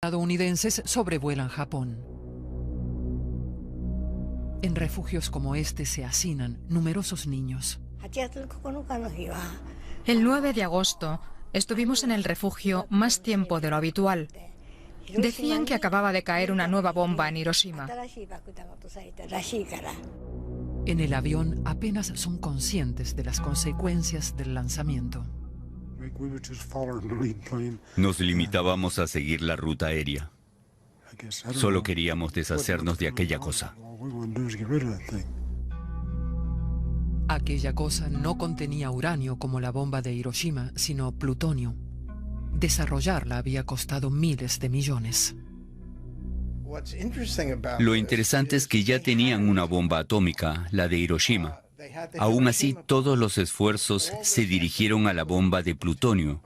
estadounidenses sobrevuelan Japón. En refugios como este se hacinan numerosos niños. El 9 de agosto estuvimos en el refugio más tiempo de lo habitual. Decían que acababa de caer una nueva bomba en Hiroshima. En el avión apenas son conscientes de las consecuencias del lanzamiento. Nos limitábamos a seguir la ruta aérea. Solo queríamos deshacernos de aquella cosa. Aquella cosa no contenía uranio como la bomba de Hiroshima, sino plutonio. Desarrollarla había costado miles de millones. Lo interesante es que ya tenían una bomba atómica, la de Hiroshima. Aún así, todos los esfuerzos se dirigieron a la bomba de plutonio.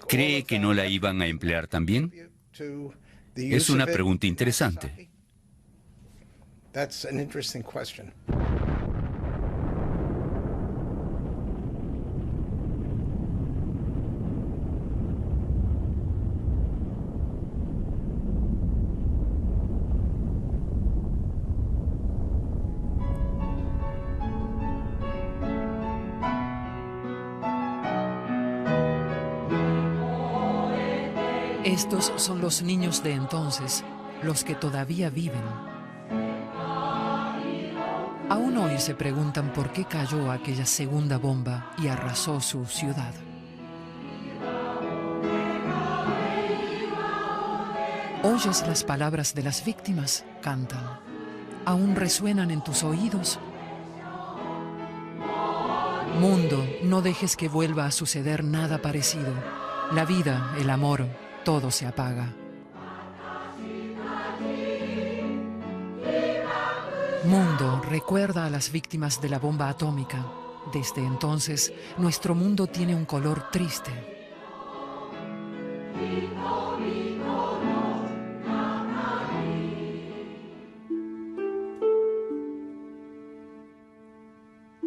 ¿Cree que no la iban a emplear también? Es una pregunta interesante. Estos son los niños de entonces, los que todavía viven. Aún hoy se preguntan por qué cayó aquella segunda bomba y arrasó su ciudad. ¿Oyes las palabras de las víctimas? Cantan. ¿Aún resuenan en tus oídos? Mundo, no dejes que vuelva a suceder nada parecido. La vida, el amor, todo se apaga. Mundo, recuerda a las víctimas de la bomba atómica. Desde entonces, nuestro mundo tiene un color triste.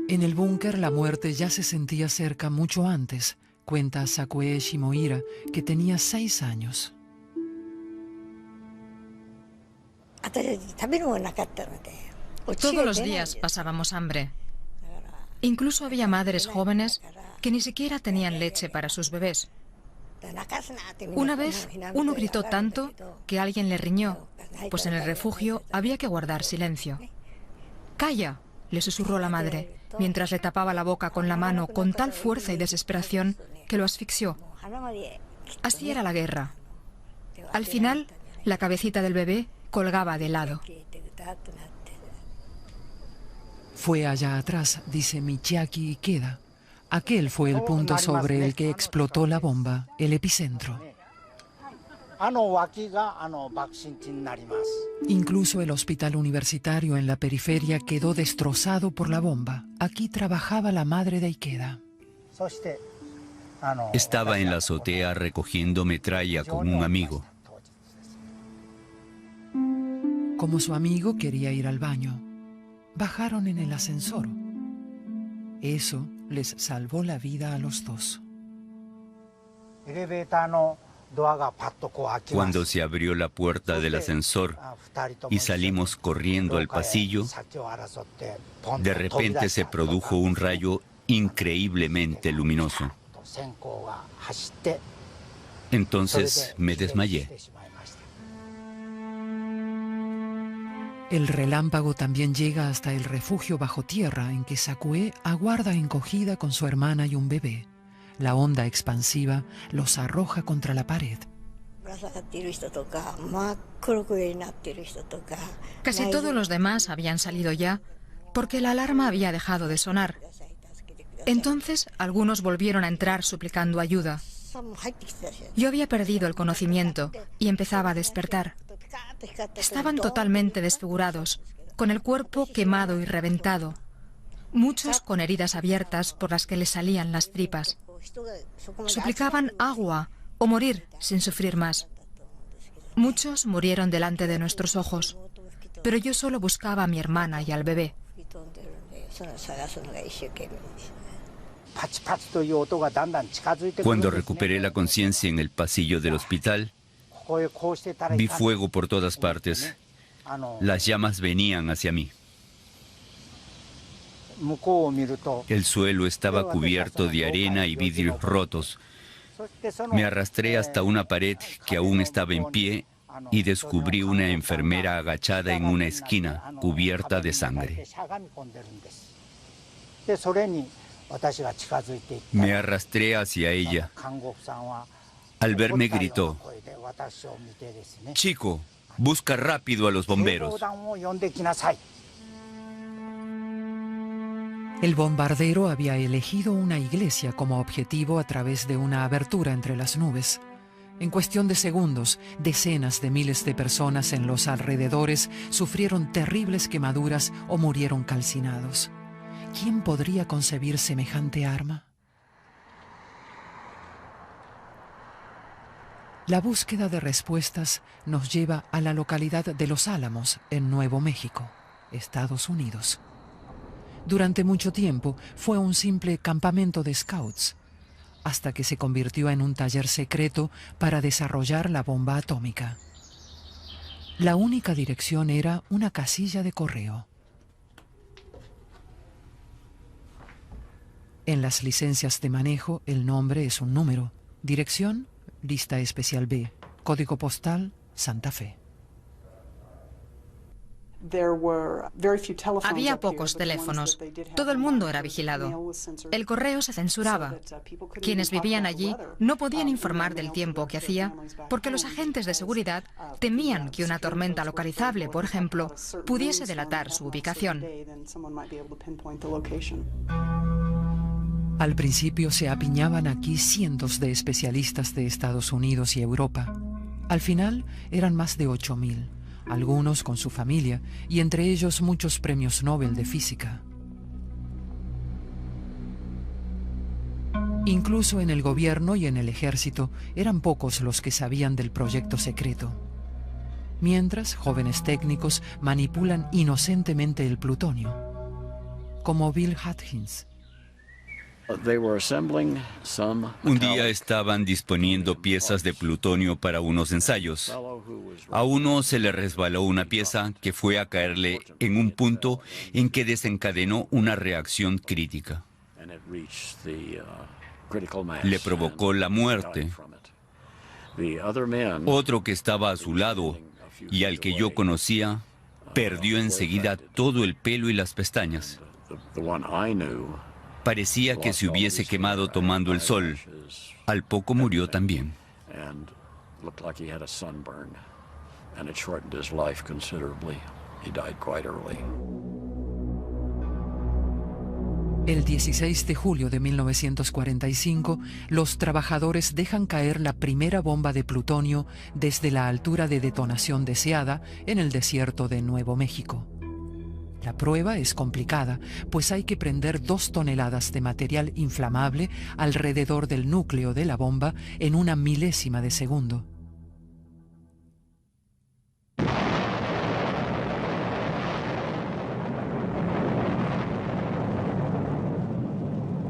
En el búnker la muerte ya se sentía cerca mucho antes, cuenta Sakue Shimohira, que tenía 6 años. Todos los días pasábamos hambre. Incluso había madres jóvenes que ni siquiera tenían leche para sus bebés. Una vez, uno gritó tanto que alguien le riñó, pues en el refugio había que guardar silencio. «¡Calla!», le susurró la madre, mientras le tapaba la boca con la mano con tal fuerza y desesperación que lo asfixió. Así era la guerra. Al final, la cabecita del bebé colgaba de lado. Fue allá atrás, dice Michiaki Ikeda. Aquel fue el punto sobre el que explotó la bomba, el epicentro. Incluso el hospital universitario en la periferia quedó destrozado por la bomba. Aquí trabajaba la madre de Ikeda. Estaba en la azotea recogiendo metralla con un amigo. Como su amigo quería ir al baño, bajaron en el ascensor. Eso les salvó la vida a los dos. Cuando se abrió la puerta del ascensor y salimos corriendo al pasillo, de repente se produjo un rayo increíblemente luminoso. Entonces me desmayé. El relámpago también llega hasta el refugio bajo tierra en que Sakue aguarda encogida con su hermana y un bebé. La onda expansiva los arroja contra la pared. Casi todos los demás habían salido ya porque la alarma había dejado de sonar. Entonces algunos volvieron a entrar suplicando ayuda. Yo había perdido el conocimiento y empezaba a despertar. Estaban totalmente desfigurados, con el cuerpo quemado y reventado. Muchos con heridas abiertas por las que les salían las tripas. Suplicaban agua o morir sin sufrir más. Muchos murieron delante de nuestros ojos, pero yo solo buscaba a mi hermana y al bebé. Cuando recuperé la conciencia en el pasillo del hospital, Vi fuego por todas partes. Las llamas venían hacia mí. El suelo estaba cubierto de arena y vidrios rotos. Me arrastré hasta una pared que aún estaba en pie y descubrí una enfermera agachada en una esquina, cubierta de sangre. Me arrastré hacia ella. Al verme gritó: «Chico, busca rápido a los bomberos». El bombardero había elegido una iglesia como objetivo a través de una abertura entre las nubes. En cuestión de segundos, decenas de miles de personas en los alrededores sufrieron terribles quemaduras o murieron calcinados. ¿Quién podría concebir semejante arma? La búsqueda de respuestas nos lleva a la localidad de Los Álamos, en Nuevo México, Estados Unidos. Durante mucho tiempo fue un simple campamento de scouts, hasta que se convirtió en un taller secreto para desarrollar la bomba atómica. La única dirección era una casilla de correo. En las licencias de manejo, el nombre es un número. Dirección, lista especial B. Código postal, Santa Fe. Había pocos teléfonos. Todo el mundo era vigilado. El correo se censuraba. Quienes vivían allí no podían informar del tiempo que hacía porque los agentes de seguridad temían que una tormenta localizable, por ejemplo, pudiese delatar su ubicación. Al principio se apiñaban aquí cientos de especialistas de Estados Unidos y Europa. Al final eran más de 8.000. Algunos con su familia, y entre ellos muchos premios Nobel de física. Incluso en el gobierno y en el ejército eran pocos los que sabían del proyecto secreto. Mientras, jóvenes técnicos manipulan inocentemente el plutonio, como Bill Hutchins. Un día estaban disponiendo piezas de plutonio para unos ensayos. A uno se le resbaló una pieza que fue a caerle en un punto en que desencadenó una reacción crítica. Le provocó la muerte. Otro que estaba a su lado y al que yo conocía, perdió enseguida todo el pelo y las pestañas. Parecía que se hubiese quemado tomando el sol. Al poco murió también. El 16 de julio de 1945, los trabajadores dejan caer la primera bomba de plutonio desde la altura de detonación deseada en el desierto de Nuevo México. La prueba es complicada, pues hay que prender 2 toneladas de material inflamable alrededor del núcleo de la bomba en una milésima de segundo.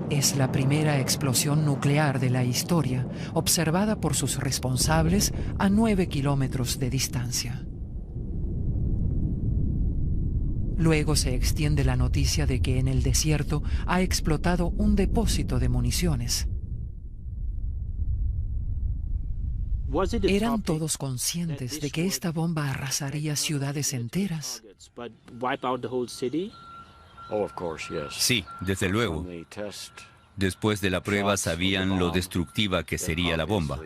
Es la primera explosión nuclear de la historia, observada por sus responsables a 9 kilómetros de distancia. Luego se extiende la noticia de que en el desierto ha explotado un depósito de municiones. ¿Eran todos conscientes de que esta bomba arrasaría ciudades enteras? Sí, desde luego. Después de la prueba sabían lo destructiva que sería la bomba.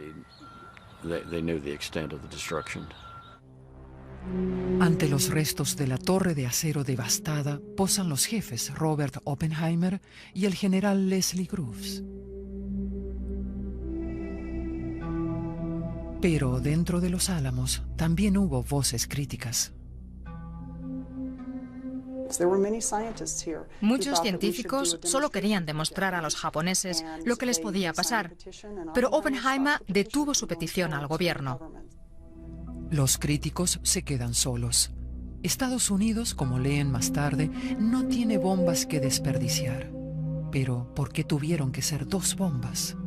Ante los restos de la torre de acero devastada posan los jefes Robert Oppenheimer y el general Leslie Groves. Pero dentro de Los Álamos también hubo voces críticas. Muchos científicos solo querían demostrar a los japoneses lo que les podía pasar, pero Oppenheimer detuvo su petición al gobierno. Los críticos se quedan solos. Estados Unidos, como leen más tarde, no tiene bombas que desperdiciar. Pero, ¿por qué tuvieron que ser 2 bombas?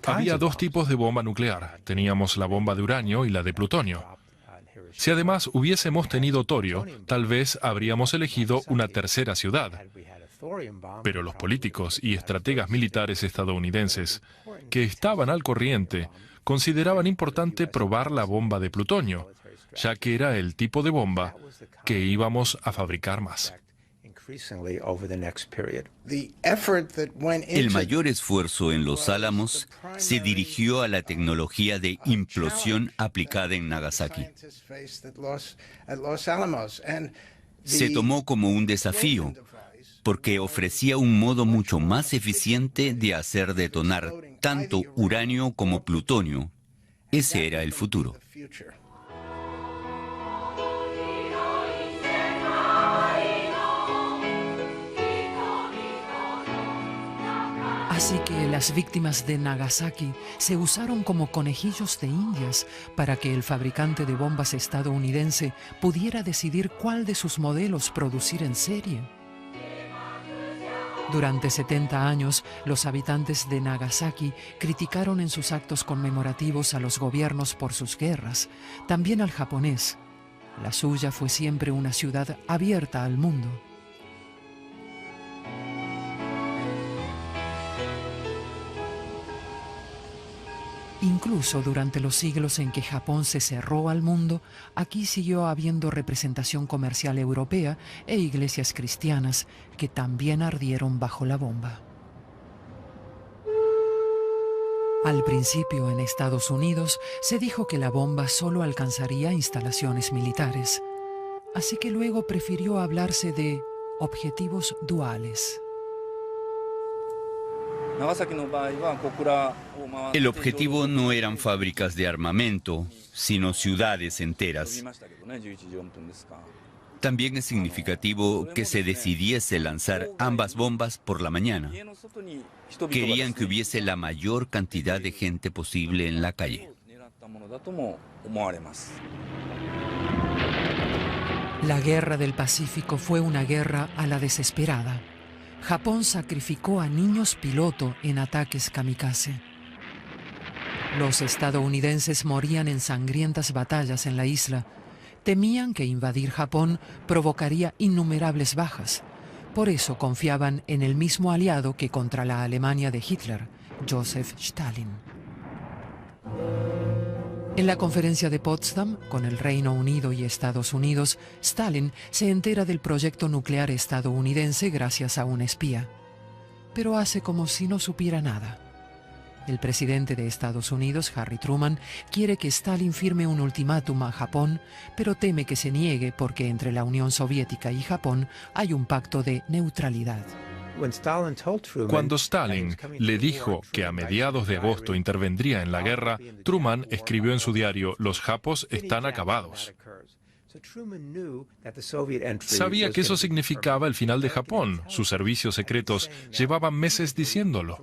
Había dos tipos de bomba nuclear. Teníamos la bomba de uranio y la de plutonio. Si además hubiésemos tenido torio, tal vez habríamos elegido una tercera ciudad. Pero los políticos y estrategas militares estadounidenses, que estaban al corriente, consideraban importante probar la bomba de plutonio, ya que era el tipo de bomba que íbamos a fabricar más. El mayor esfuerzo en Los Álamos se dirigió a la tecnología de implosión aplicada en Nagasaki. Se tomó como un desafío, porque ofrecía un modo mucho más eficiente de hacer detonar tanto uranio como plutonio. Ese era el futuro. Así que las víctimas de Nagasaki se usaron como conejillos de indias para que el fabricante de bombas estadounidense pudiera decidir cuál de sus modelos producir en serie. Durante 70 años, los habitantes de Nagasaki criticaron en sus actos conmemorativos a los gobiernos por sus guerras, también al japonés. La suya fue siempre una ciudad abierta al mundo. Incluso durante los siglos en que Japón se cerró al mundo, aquí siguió habiendo representación comercial europea e iglesias cristianas que también ardieron bajo la bomba. Al principio en Estados Unidos se dijo que la bomba solo alcanzaría instalaciones militares, así que luego prefirió hablarse de objetivos duales. El objetivo no eran fábricas de armamento, sino ciudades enteras. También es significativo que se decidiese lanzar ambas bombas por la mañana. Querían que hubiese la mayor cantidad de gente posible en la calle. La Guerra del Pacífico fue una guerra a la desesperada. Japón sacrificó a niños piloto en ataques kamikaze. Los estadounidenses morían en sangrientas batallas en la isla. Temían que invadir Japón provocaría innumerables bajas. Por eso confiaban en el mismo aliado que contra la Alemania de Hitler, Joseph Stalin. En la conferencia de Potsdam, con el Reino Unido y Estados Unidos, Stalin se entera del proyecto nuclear estadounidense gracias a un espía. Pero hace como si no supiera nada. El presidente de Estados Unidos, Harry Truman, quiere que Stalin firme un ultimátum a Japón, pero teme que se niegue porque entre la Unión Soviética y Japón hay un pacto de neutralidad. Cuando Stalin le dijo que a mediados de agosto intervendría en la guerra, Truman escribió en su diario: "Los japos están acabados". Sabía que eso significaba el final de Japón. Sus servicios secretos llevaban meses diciéndolo.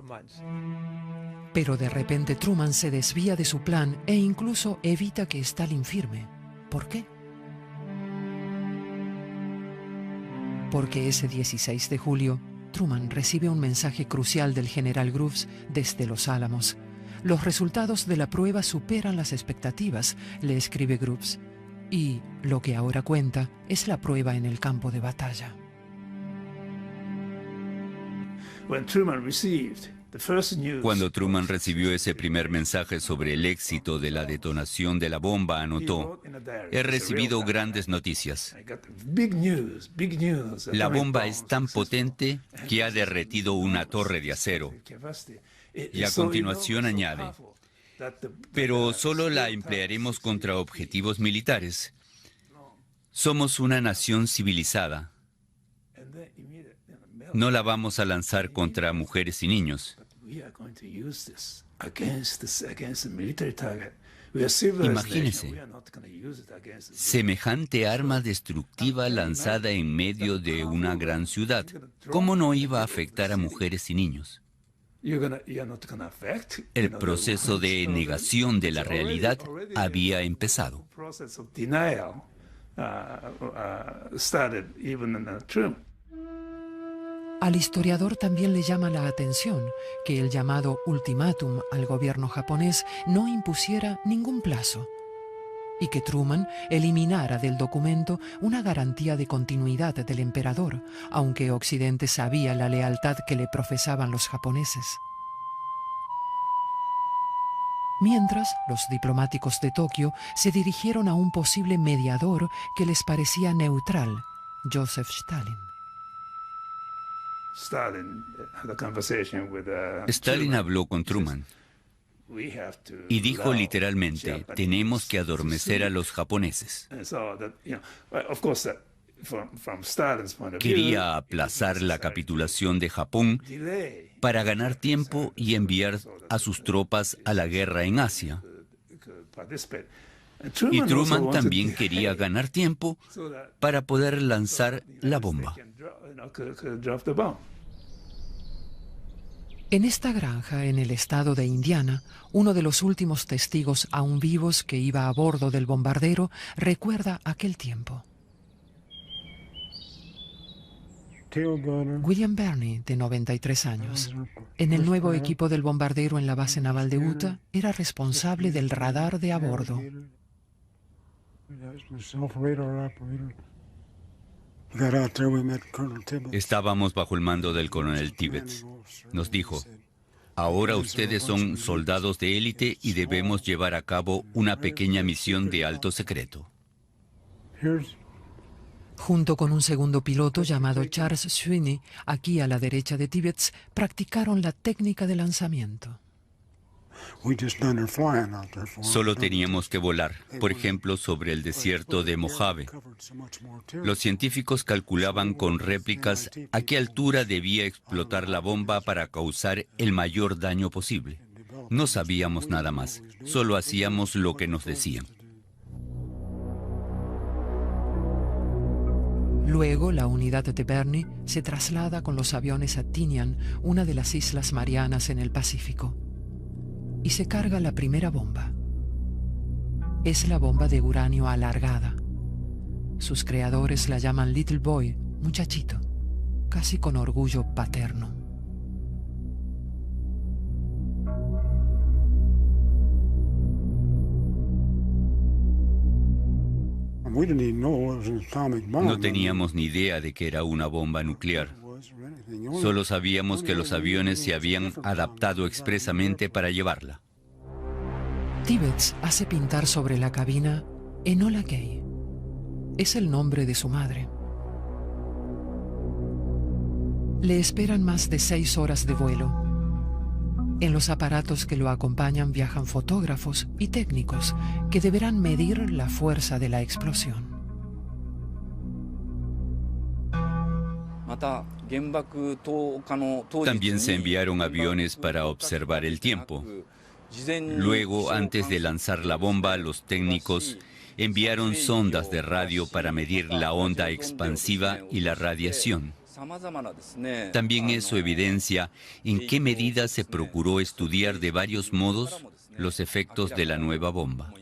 Pero de repente Truman se desvía de su plan e incluso evita que Stalin firme. ¿Por qué? Porque ese 16 de julio, Truman recibe un mensaje crucial del general Groves desde Los Álamos. Los resultados de la prueba superan las expectativas, le escribe Groves. Y lo que ahora cuenta es la prueba en el campo de batalla. Cuando Truman recibió ese primer mensaje sobre el éxito de la detonación de la bomba, anotó: "He recibido grandes noticias. La bomba es tan potente que ha derretido una torre de acero". Y a continuación añade: "Pero solo la emplearemos contra objetivos militares. Somos una nación civilizada. No la vamos a lanzar contra mujeres y niños". Imagínese, semejante arma destructiva lanzada en medio de una gran ciudad. ¿Cómo no iba a afectar a mujeres y niños? El proceso de negación de la realidad había empezado. Al historiador también le llama la atención que el llamado ultimátum al gobierno japonés no impusiera ningún plazo y que Truman eliminara del documento una garantía de continuidad del emperador, aunque Occidente sabía la lealtad que le profesaban los japoneses. Mientras, los diplomáticos de Tokio se dirigieron a un posible mediador que les parecía neutral, Joseph Stalin. Stalin habló con Truman y dijo literalmente, tenemos que adormecer a los japoneses. Quería aplazar la capitulación de Japón para ganar tiempo y enviar a sus tropas a la guerra en Asia. Y Truman también quería ganar tiempo para poder lanzar la bomba. En esta granja, en el estado de Indiana, uno de los últimos testigos aún vivos que iba a bordo del bombardero recuerda aquel tiempo. William Burney, de 93 años, en el nuevo equipo del bombardero en la base naval de Utah, era responsable del radar de a bordo. Estábamos bajo el mando del coronel Tibbets. Nos dijo, ahora ustedes son soldados de élite y debemos llevar a cabo una pequeña misión de alto secreto. Junto con un segundo piloto llamado Charles Sweeney, aquí a la derecha de Tibbets, practicaron la técnica de lanzamiento. Solo teníamos que volar, por ejemplo, sobre el desierto de Mojave. Los científicos calculaban con réplicas a qué altura debía explotar la bomba para causar el mayor daño posible. No sabíamos nada más, solo hacíamos lo que nos decían. Luego, la unidad de Burney se traslada con los aviones a Tinian, una de las Islas Marianas en el Pacífico, y se carga la primera bomba. Es la bomba de uranio alargada. Sus creadores la llaman Little Boy, muchachito, casi con orgullo paterno. No teníamos ni idea de que era una bomba nuclear. Solo sabíamos que los aviones se habían adaptado expresamente para llevarla. Tibbets hace pintar sobre la cabina Enola Gay. Es el nombre de su madre. Le esperan más de 6 horas de vuelo. En los aparatos que lo acompañan viajan fotógrafos y técnicos que deberán medir la fuerza de la explosión. También se enviaron aviones para observar el tiempo. Luego, antes de lanzar la bomba, los técnicos enviaron sondas de radio para medir la onda expansiva y la radiación. También eso evidencia en qué medida se procuró estudiar de varios modos los efectos de la nueva bomba.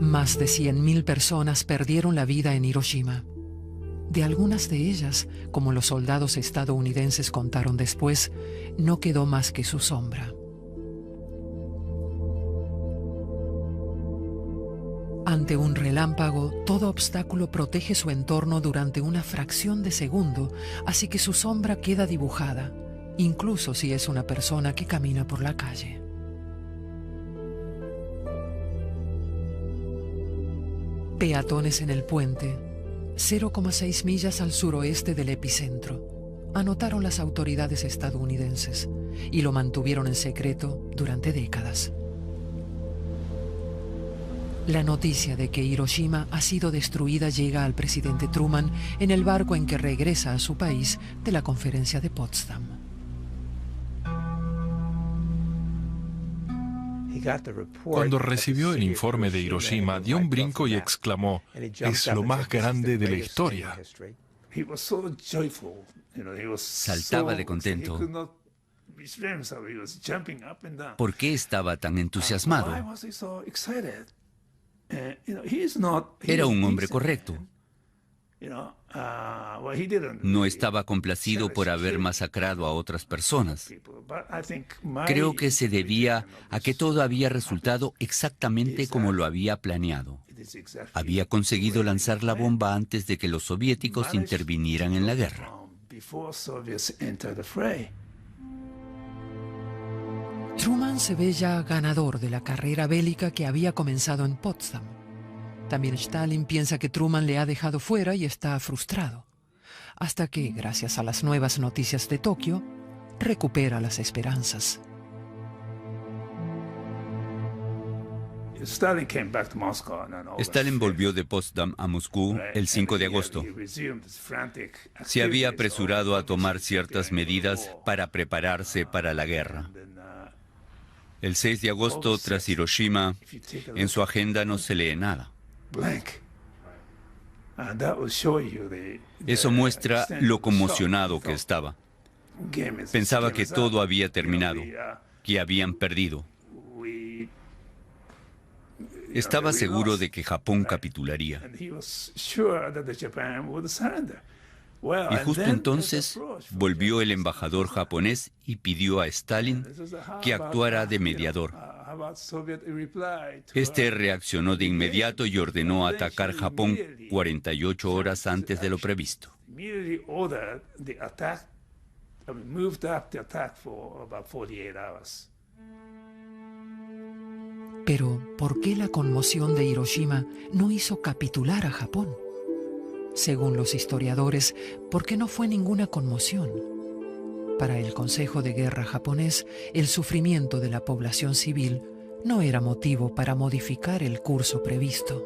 Más de 100.000 personas perdieron la vida en Hiroshima. De algunas de ellas, como los soldados estadounidenses contaron después, no quedó más que su sombra. Ante un relámpago, todo obstáculo protege su entorno durante una fracción de segundo, así que su sombra queda dibujada, incluso si es una persona que camina por la calle. Peatones en el puente, 0,6 millas al suroeste del epicentro, anotaron las autoridades estadounidenses y lo mantuvieron en secreto durante décadas. La noticia de que Hiroshima ha sido destruida llega al presidente Truman en el barco en que regresa a su país de la conferencia de Potsdam. Cuando recibió el informe de Hiroshima, dio un brinco y exclamó, «Es lo más grande de la historia». Saltaba de contento. ¿Por qué estaba tan entusiasmado? Era un hombre correcto. No estaba complacido por haber masacrado a otras personas. Creo que se debía a que todo había resultado exactamente como lo había planeado. Había conseguido lanzar la bomba antes de que los soviéticos intervinieran en la guerra. Truman se ve ya ganador de la carrera bélica que había comenzado en Potsdam. También Stalin piensa que Truman le ha dejado fuera y está frustrado. Hasta que, gracias a las nuevas noticias de Tokio, recupera las esperanzas. Stalin volvió de Potsdam a Moscú el 5 de agosto. Se había apresurado a tomar ciertas medidas para prepararse para la guerra. El 6 de agosto, tras Hiroshima, en su agenda no se lee nada. Eso muestra lo conmocionado que estaba. Pensaba que todo había terminado, que habían perdido. Estaba seguro de que Japón capitularía. Y justo entonces volvió el embajador japonés y pidió a Stalin que actuara de mediador. Este reaccionó de inmediato y ordenó atacar Japón 48 horas antes de lo previsto. Pero, ¿por qué la conmoción de Hiroshima no hizo capitular a Japón? Según los historiadores, ¿por qué no fue ninguna conmoción? Para el Consejo de Guerra japonés, el sufrimiento de la población civil no era motivo para modificar el curso previsto.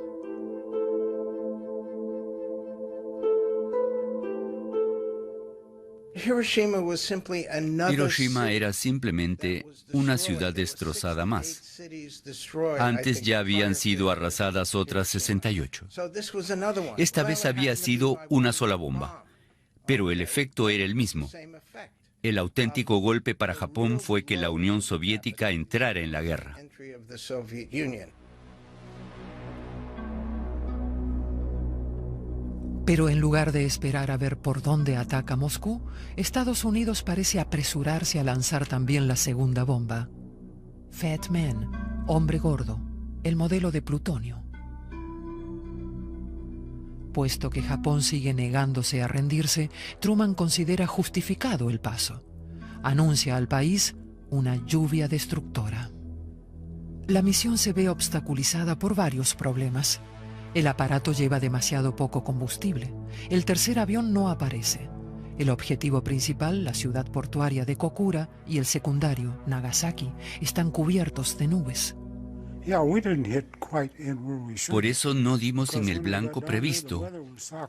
Hiroshima era simplemente una ciudad destrozada más. Antes ya habían sido arrasadas otras 68. Esta vez había sido una sola bomba, pero el efecto era el mismo. El auténtico golpe para Japón fue que la Unión Soviética entrara en la guerra. Pero en lugar de esperar a ver por dónde ataca Moscú, Estados Unidos parece apresurarse a lanzar también la segunda bomba. Fat Man, hombre gordo, el modelo de plutonio. Puesto que Japón sigue negándose a rendirse, Truman considera justificado el paso. Anuncia al país una lluvia destructora. La misión se ve obstaculizada por varios problemas. El aparato lleva demasiado poco combustible. El tercer avión no aparece. El objetivo principal, la ciudad portuaria de Kokura, y el secundario, Nagasaki, están cubiertos de nubes. Por eso no dimos en el blanco previsto.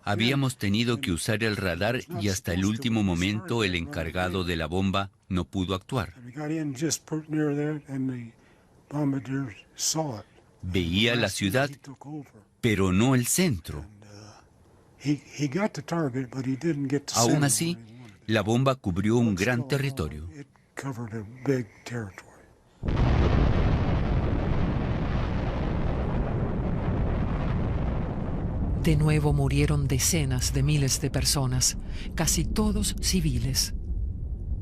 Habíamos tenido que usar el radar y hasta el último momento el encargado de la bomba no pudo actuar. Veía la ciudad, pero no el centro. Aún así, la bomba cubrió un gran territorio. De nuevo murieron decenas de miles de personas, casi todos civiles.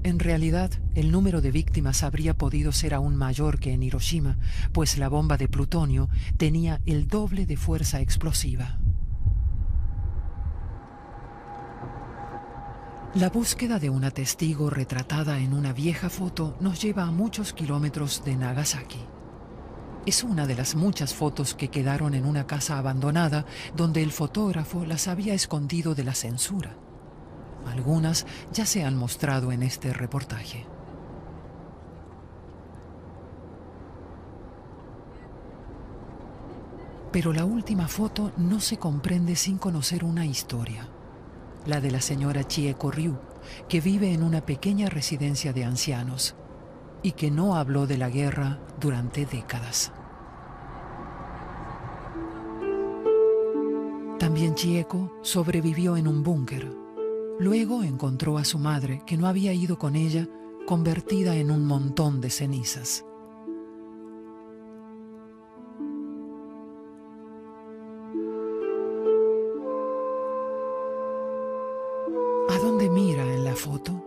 En realidad, el número de víctimas habría podido ser aún mayor que en Hiroshima, pues la bomba de plutonio tenía el doble de fuerza explosiva. La búsqueda de una testigo retratada en una vieja foto nos lleva a muchos kilómetros de Nagasaki. Es una de las muchas fotos que quedaron en una casa abandonada donde el fotógrafo las había escondido de la censura. Algunas ya se han mostrado en este reportaje. Pero la última foto no se comprende sin conocer una historia. La de la señora Chieko Ryu, que vive en una pequeña residencia de ancianos y que no habló de la guerra durante décadas. También Chieko sobrevivió en un búnker. Luego encontró a su madre, que no había ido con ella convertida en un montón de cenizas. ¿A dónde mira en la foto?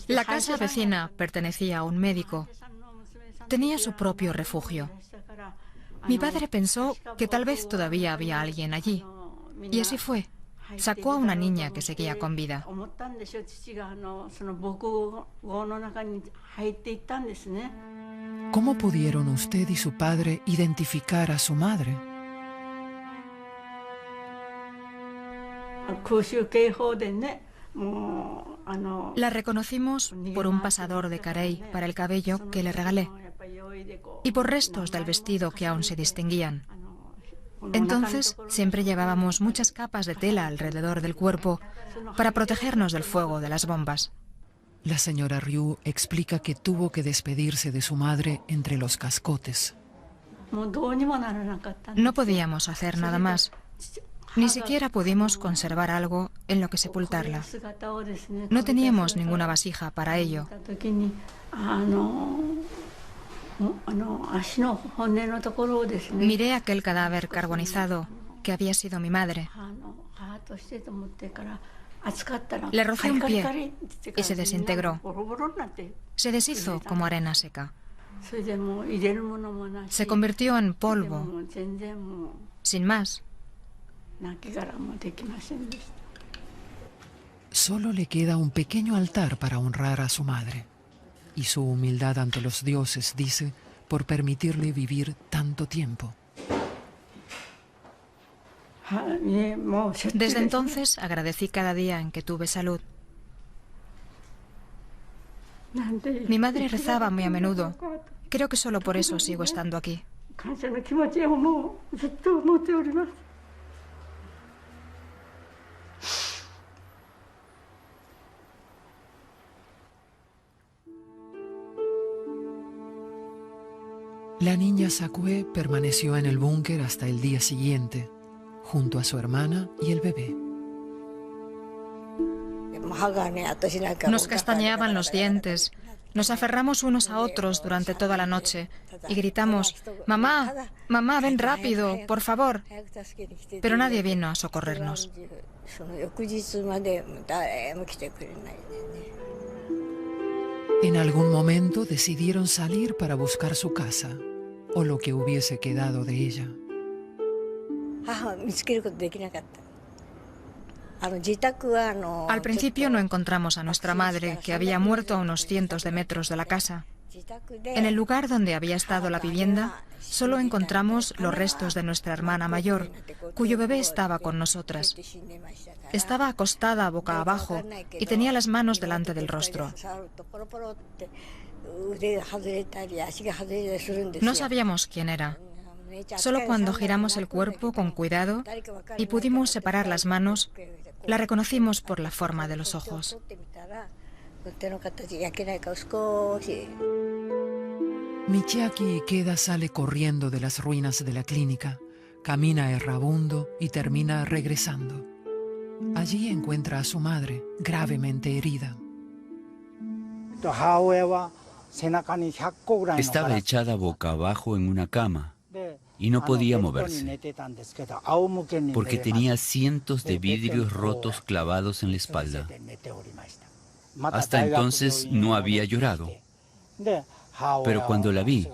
La casa vecina pertenecía a un médico. Tenía su propio refugio. Mi padre pensó que tal vez todavía había alguien allí. Y así fue. Sacó a una niña que seguía con vida. ¿Cómo pudieron usted y su padre identificar a su madre? La reconocimos por un pasador de carey para el cabello que le regalé y por restos del vestido que aún se distinguían. Entonces siempre llevábamos muchas capas de tela alrededor del cuerpo para protegernos del fuego de las bombas. La señora Ryu explica que tuvo que despedirse de su madre entre los cascotes. No podíamos hacer nada más. Ni siquiera pudimos conservar algo en lo que sepultarla. No teníamos ninguna vasija para ello. Miré aquel cadáver carbonizado que había sido mi madre. Le rocé un pie y se desintegró. Se deshizo como arena seca. Se convirtió en polvo, sin más. Solo le queda un pequeño altar para honrar a su madre. Y su humildad ante los dioses, dice, por permitirle vivir tanto tiempo. Desde entonces agradecí cada día en que tuve salud. Mi madre rezaba muy a menudo. Creo que solo por eso sigo estando aquí. La niña Sakue permaneció en el búnker hasta el día siguiente, junto a su hermana y el bebé. Nos castañeaban los dientes, nos aferramos unos a otros durante toda la noche y gritamos: «Mamá, mamá, ven rápido, por favor». Pero nadie vino a socorrernos. En algún momento decidieron salir para buscar su casa, o lo que hubiese quedado de ella. Al principio no encontramos a nuestra madre, que había muerto a unos cientos de metros de la casa. En el lugar donde había estado la vivienda, solo encontramos los restos de nuestra hermana mayor, cuyo bebé estaba con nosotras. Estaba acostada boca abajo y tenía las manos delante del rostro. No sabíamos quién era. Solo cuando giramos el cuerpo con cuidado y pudimos separar las manos, la reconocimos por la forma de los ojos. Michiaki Ikeda sale corriendo de las ruinas de la clínica, camina errabundo y termina regresando. Allí encuentra a su madre, gravemente herida. Estaba echada boca abajo en una cama y no podía moverse, porque tenía cientos de vidrios rotos clavados en la espalda. Hasta entonces no había llorado, pero cuando la vi,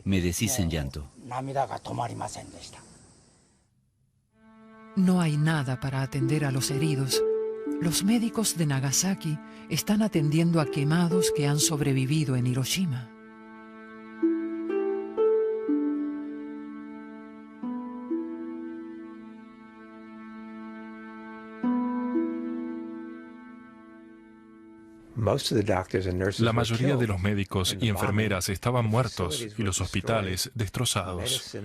me deshice en llanto. No hay nada para atender a los heridos. Los médicos de Nagasaki están atendiendo a quemados que han sobrevivido en Hiroshima. La mayoría de los médicos y enfermeras estaban muertos y los hospitales destrozados.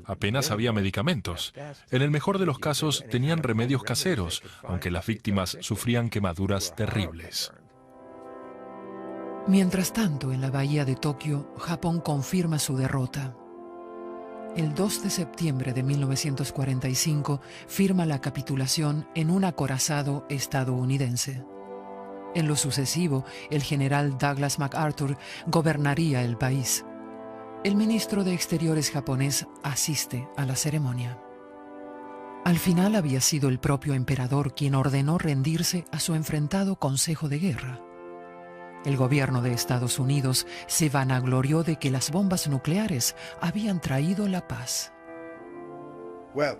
Apenas había medicamentos. En el mejor de los casos tenían remedios caseros, aunque las víctimas sufrían quemaduras terribles. Mientras tanto, en la bahía de Tokio, Japón confirma su derrota. El 2 de septiembre de 1945 firma la capitulación en un acorazado estadounidense. En lo sucesivo, el general Douglas MacArthur gobernaría el país. El ministro de Exteriores japonés asiste a la ceremonia. Al final había sido el propio emperador quien ordenó rendirse a su enfrentado Consejo de Guerra. El gobierno de Estados Unidos se vanaglorió de que las bombas nucleares habían traído la paz. La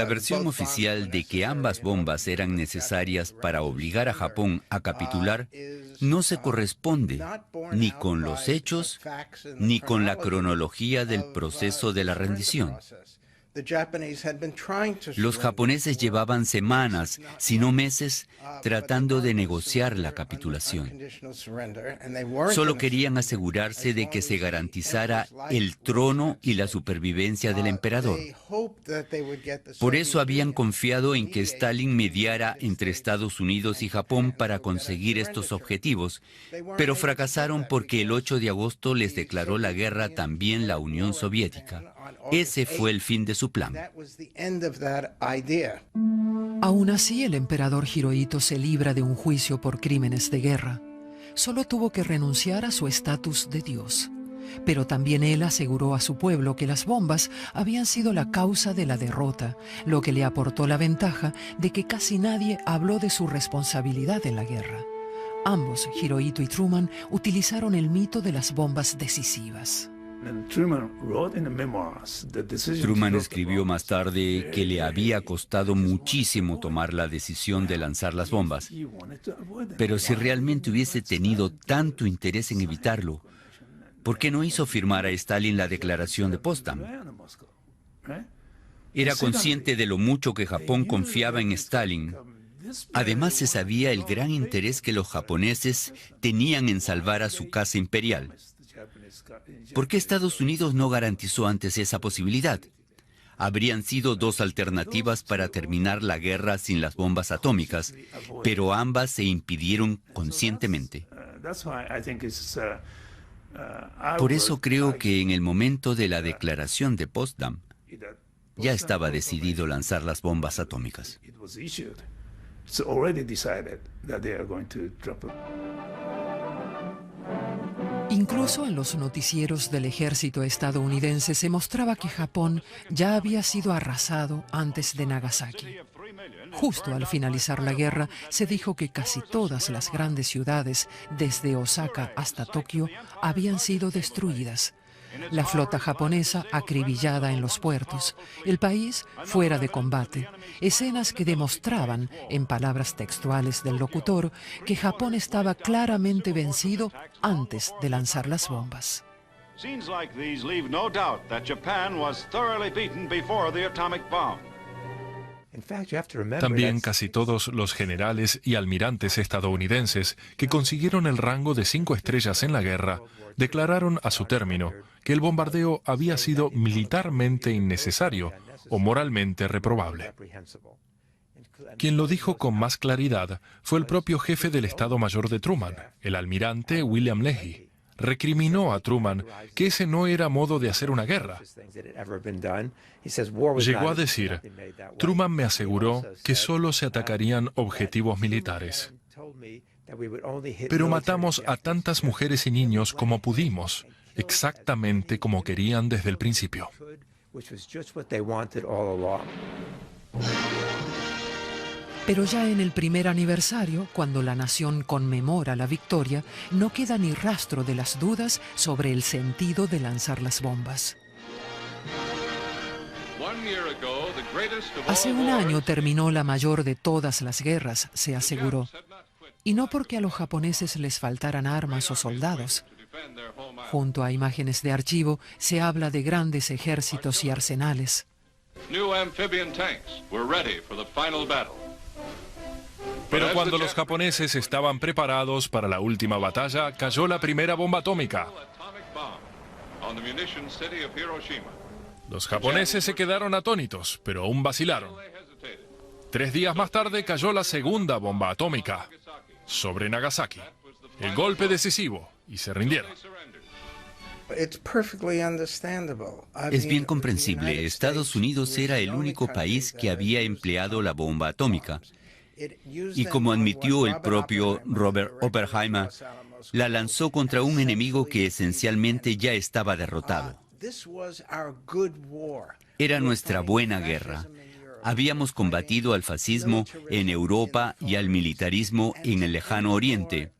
versión oficial de que ambas bombas eran necesarias para obligar a Japón a capitular no se corresponde ni con los hechos ni con la cronología del proceso de la rendición. Los japoneses llevaban semanas, si no meses, tratando de negociar la capitulación. Solo querían asegurarse de que se garantizara el trono y la supervivencia del emperador. Por eso habían confiado en que Stalin mediara entre Estados Unidos y Japón para conseguir estos objetivos, pero fracasaron porque el 8 de agosto les declaró la guerra también la Unión Soviética. Ese fue el fin de su plan. Aún así, el emperador Hirohito se libra de un juicio por crímenes de guerra. Solo tuvo que renunciar a su estatus de Dios. Pero también él aseguró a su pueblo que las bombas habían sido la causa de la derrota, lo que le aportó la ventaja de que casi nadie habló de su responsabilidad en la guerra. Ambos, Hirohito y Truman, utilizaron el mito de las bombas decisivas. Truman escribió más tarde que le había costado muchísimo tomar la decisión de lanzar las bombas. Pero si realmente hubiese tenido tanto interés en evitarlo, ¿por qué no hizo firmar a Stalin la declaración de Potsdam? Era consciente de lo mucho que Japón confiaba en Stalin. Además, se sabía el gran interés que los japoneses tenían en salvar a su casa imperial. ¿Por qué Estados Unidos no garantizó antes esa posibilidad? Habrían sido dos alternativas para terminar la guerra sin las bombas atómicas, pero ambas se impidieron conscientemente. Por eso creo que en el momento de la declaración de Potsdam, ya estaba decidido lanzar las bombas atómicas. Incluso en los noticieros del ejército estadounidense se mostraba que Japón ya había sido arrasado antes de Nagasaki. Justo al finalizar la guerra, se dijo que casi todas las grandes ciudades, desde Osaka hasta Tokio, habían sido destruidas. La flota japonesa acribillada en los puertos, el país fuera de combate, escenas que demostraban, en palabras textuales del locutor, que Japón estaba claramente vencido antes de lanzar las bombas. También casi todos los generales y almirantes estadounidenses que consiguieron el rango de 5 estrellas en la guerra declararon a su término que el bombardeo había sido militarmente innecesario o moralmente reprobable. Quien lo dijo con más claridad fue el propio jefe del Estado Mayor de Truman, el almirante William Leahy. Recriminó a Truman que ese no era modo de hacer una guerra. Llegó a decir: Truman me aseguró que solo se atacarían objetivos militares. Pero matamos a tantas mujeres y niños como pudimos, exactamente como querían desde el principio. Pero ya en el primer aniversario, cuando la nación conmemora la victoria, no queda ni rastro de las dudas sobre el sentido de lanzar las bombas. Hace un año terminó la mayor de todas las guerras, se aseguró. Y no porque a los japoneses les faltaran armas o soldados. Junto a imágenes de archivo se habla de grandes ejércitos y arsenales. Pero cuando los japoneses estaban preparados para la última batalla, cayó la primera bomba atómica. Los japoneses se quedaron atónitos, pero aún vacilaron. 3 días más tarde cayó la segunda bomba atómica sobre Nagasaki. El golpe decisivo, y se rindieron. Es bien comprensible. Estados Unidos era el único país que había empleado la bomba atómica. Y como admitió el propio Robert Oppenheimer, la lanzó contra un enemigo que esencialmente ya estaba derrotado. Era nuestra buena guerra. Habíamos combatido al fascismo en Europa y al militarismo en el lejano Oriente.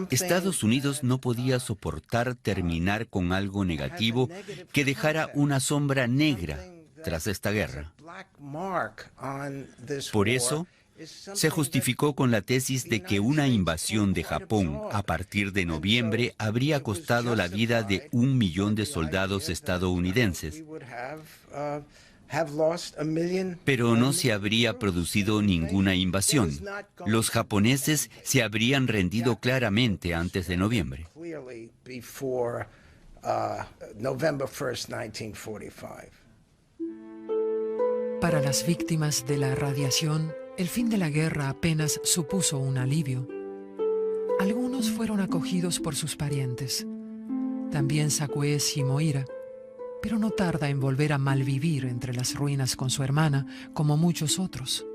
Estados Unidos no podía soportar terminar con algo negativo que dejara una sombra negra tras esta guerra. Por eso, se justificó con la tesis de que una invasión de Japón a partir de noviembre habría costado la vida de 1 millón de soldados estadounidenses. Pero no se habría producido ninguna invasión. Los japoneses se habrían rendido claramente antes de noviembre. Para las víctimas de la radiación, el fin de la guerra apenas supuso un alivio. Algunos fueron acogidos por sus parientes. También Sakue Shimohira, pero no tarda en volver a malvivir entre las ruinas con su hermana, como muchos otros.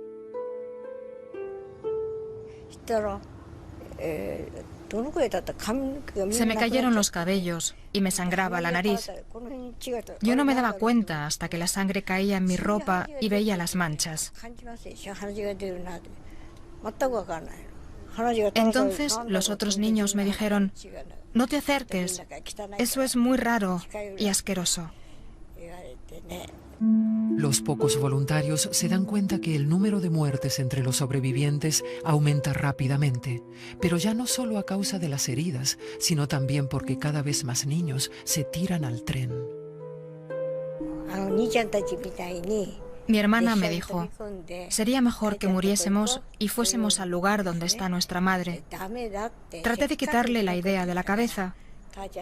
Se me cayeron los cabellos y me sangraba la nariz. Yo no me daba cuenta hasta que la sangre caía en mi ropa y veía las manchas. Entonces los otros niños me dijeron: no te acerques, eso es muy raro y asqueroso. Los pocos voluntarios se dan cuenta que el número de muertes entre los sobrevivientes aumenta rápidamente, pero ya no solo a causa de las heridas, sino también porque cada vez más niños se tiran al tren. Mi hermana me dijo: sería mejor que muriésemos y fuésemos al lugar donde está nuestra madre. Traté de quitarle la idea de la cabeza,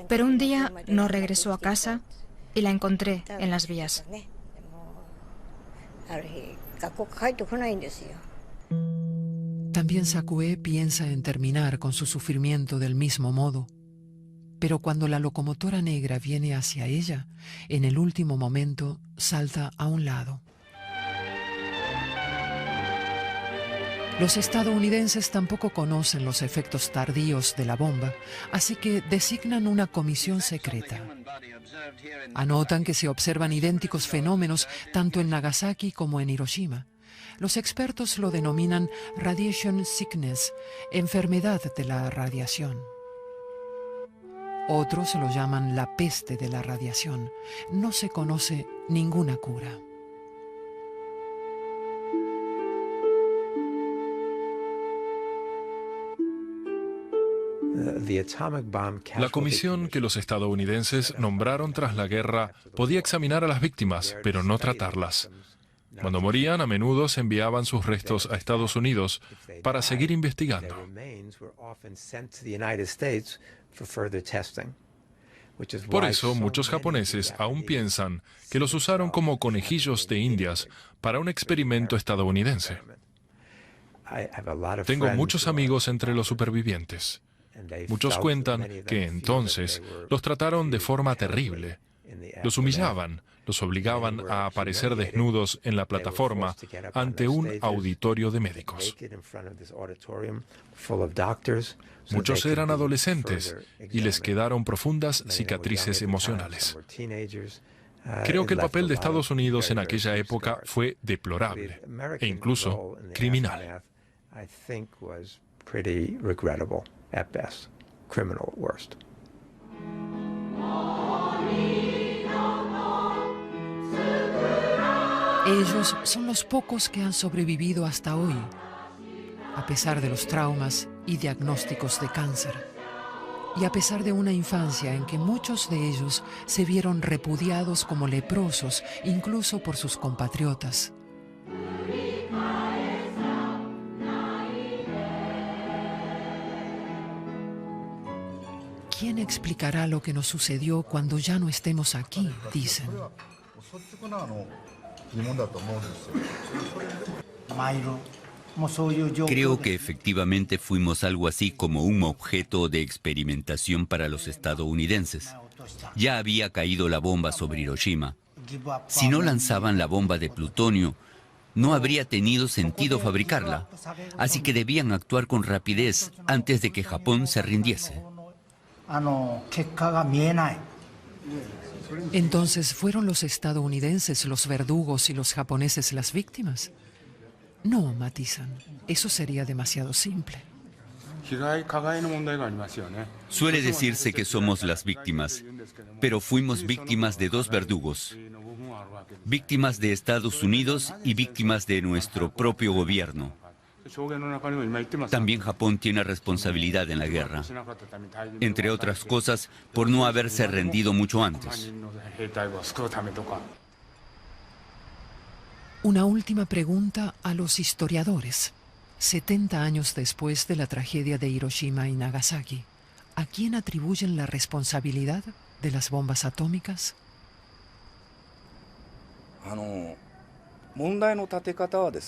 pero un día no regresó a casa y la encontré en las vías. También Sakue piensa en terminar con su sufrimiento del mismo modo. Pero cuando la locomotora negra viene hacia ella, en el último momento salta a un lado. Los estadounidenses tampoco conocen los efectos tardíos de la bomba, así que designan una comisión secreta. Anotan que se observan idénticos fenómenos tanto en Nagasaki como en Hiroshima. Los expertos lo denominan radiation sickness, enfermedad de la radiación. Otros lo llaman la peste de la radiación. No se conoce ninguna cura. La comisión que los estadounidenses nombraron tras la guerra podía examinar a las víctimas, pero no tratarlas. Cuando morían, a menudo se enviaban sus restos a Estados Unidos para seguir investigando. Por eso, muchos japoneses aún piensan que los usaron como conejillos de Indias para un experimento estadounidense. Tengo muchos amigos entre los supervivientes. Muchos cuentan que entonces los trataron de forma terrible. Los humillaban, los obligaban a aparecer desnudos en la plataforma ante un auditorio de médicos. Muchos eran adolescentes y les quedaron profundas cicatrices emocionales. Creo que el papel de Estados Unidos en aquella época fue deplorable e incluso criminal. At best, criminal at worst. Ellos son los pocos que han sobrevivido hasta hoy, a pesar de los traumas y diagnósticos de cáncer, y a pesar de una infancia en que muchos de ellos se vieron repudiados como leprosos, incluso por sus compatriotas. ¿Quién explicará lo que nos sucedió cuando ya no estemos aquí?, dicen. Creo que efectivamente fuimos algo así como un objeto de experimentación para los estadounidenses. Ya había caído la bomba sobre Hiroshima. Si no lanzaban la bomba de plutonio, no habría tenido sentido fabricarla. Así que debían actuar con rapidez antes de que Japón se rindiese. Entonces, ¿fueron los estadounidenses los verdugos y los japoneses las víctimas? No, matizan. Eso sería demasiado simple. Suele decirse que somos las víctimas, pero fuimos víctimas de dos verdugos. Víctimas de Estados Unidos y víctimas de nuestro propio gobierno. También Japón tiene responsabilidad en la guerra, entre otras cosas, por no haberse rendido mucho antes. Una última pregunta a los historiadores. 70 años después de la tragedia de Hiroshima y Nagasaki, ¿a quién atribuyen la responsabilidad de las bombas atómicas?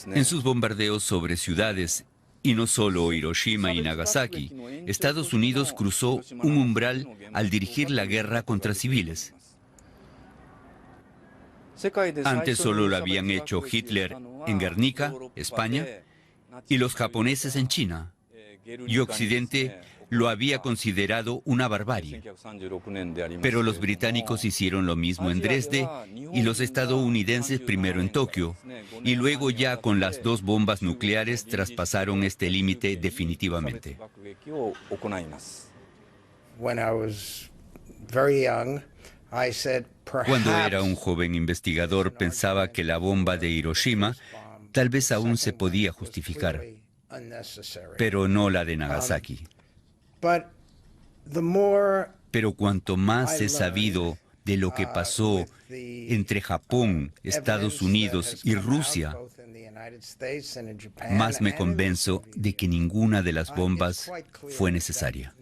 En sus bombardeos sobre ciudades, y no solo Hiroshima y Nagasaki, Estados Unidos cruzó un umbral al dirigir la guerra contra civiles. Antes solo lo habían hecho Hitler en Guernica, España, y los japoneses en China. Y Occidente lo había considerado una barbarie. Pero los británicos hicieron lo mismo en Dresde y los estadounidenses primero en Tokio. Y luego ya con las dos bombas nucleares traspasaron este límite definitivamente. Cuando era un joven investigador pensaba que la bomba de Hiroshima tal vez aún se podía justificar, pero no la de Nagasaki. Pero cuanto más he sabido de lo que pasó entre Japón, Estados Unidos y Rusia, más me convenzo de que ninguna de las bombas fue necesaria.